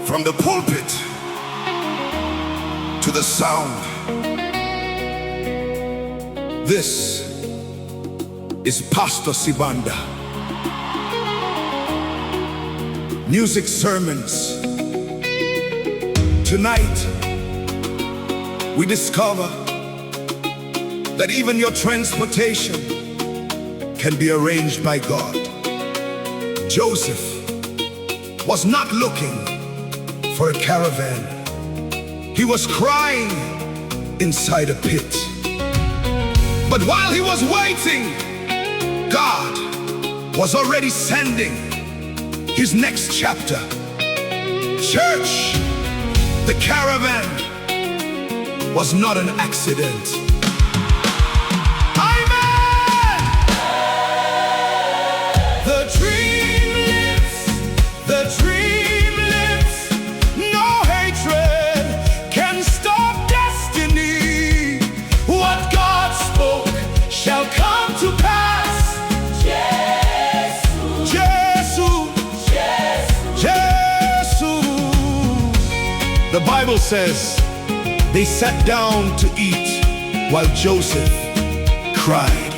From the pulpit to the sound, this is Pastor Sibanda. Music sermons. Tonight, we discover that even your transportation can be arranged by God. Joseph was not looking for a caravan. He was crying inside a pit. But while he was waiting, God was already sending his next chapter. Church, the caravan was not an accident. Amen! The dream lives, the dream lives. No hatred can stop destiny. What God spoke shall come to pass. Jesus, Jesus, Jesus. The Bible says they sat down to eat while Joseph cried.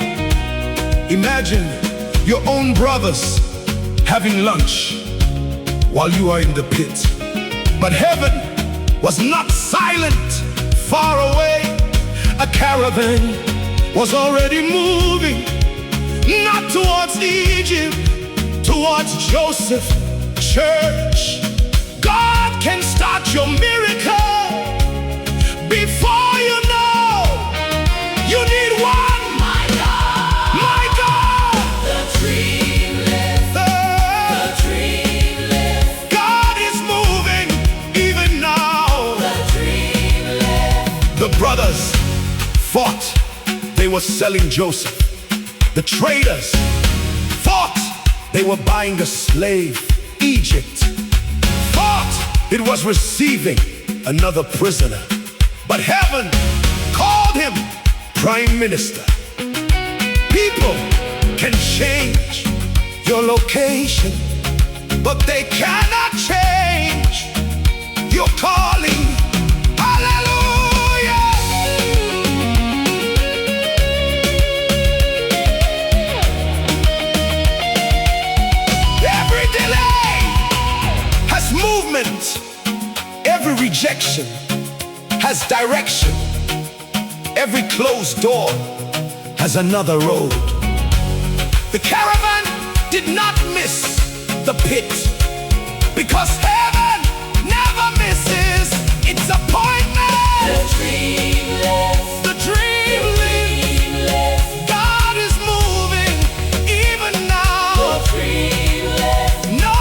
Imagine your own brothers having lunch while you are in the pit. But heaven was not silent. Far away, a caravan was already moving, not towards Egypt, towards Joseph. Church, God can start your miracle before you know. You need one. My God, my God. The dream lives, the dream lives. God is moving even now. The dream lives. The brothers fought. They were selling Joseph. The traders fought. They were buying a slave. Egypt fought. It was receiving another prisoner. But heaven called him prime minister. People can change your location, but they cannot change your calling. Hallelujah! Every delay has movement. Every rejection has direction. Every closed door has another road. The caravan did not miss the pit, because heaven never misses its appointment. The dream lives, the dream lives. God is moving even now. The dream lives. No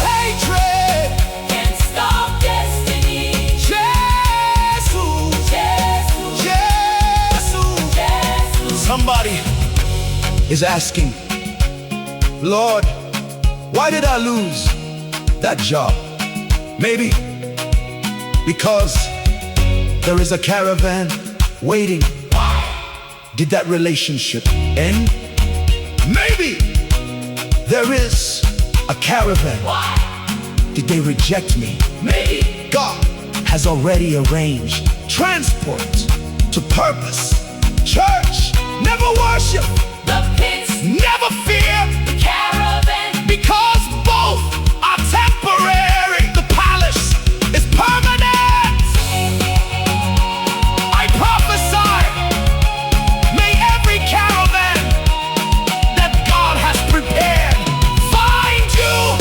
hatred can stop destiny. Somebody is asking, Lord, why did I lose that job? Maybe because there is a caravan waiting. Did that relationship end? Maybe there is a caravan. Did they reject me? Maybe God has already arranged transport to purpose. Church, never worship the pits, never fear the caravan, because both are temporary. The palace is permanent. I prophesy, may every caravan that God has prepared find you.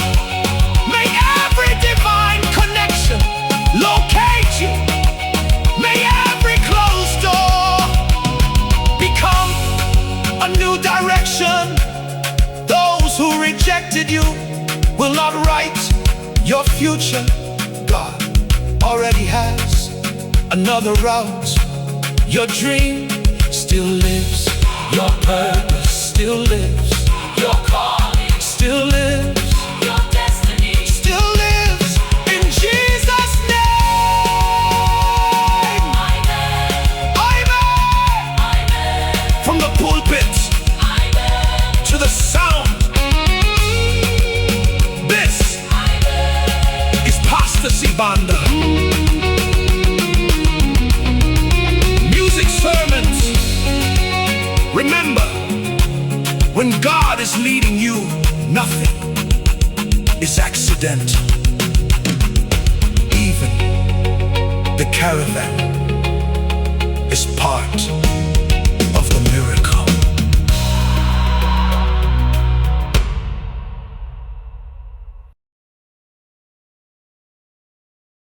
May every divine connection locate you. May every closed door become a new direction. Those who rejected you will not write your future. God already has another route. Your dream still lives. Your purpose still lives. Your calling still lives. Your destiny still lives in Jesus' name. Amen. Amen. Amen. From the pulpit to the sound, this is Pastor Sibanda. Music sermons. Remember, when God is leading you, nothing is accidental. Even the caravan is part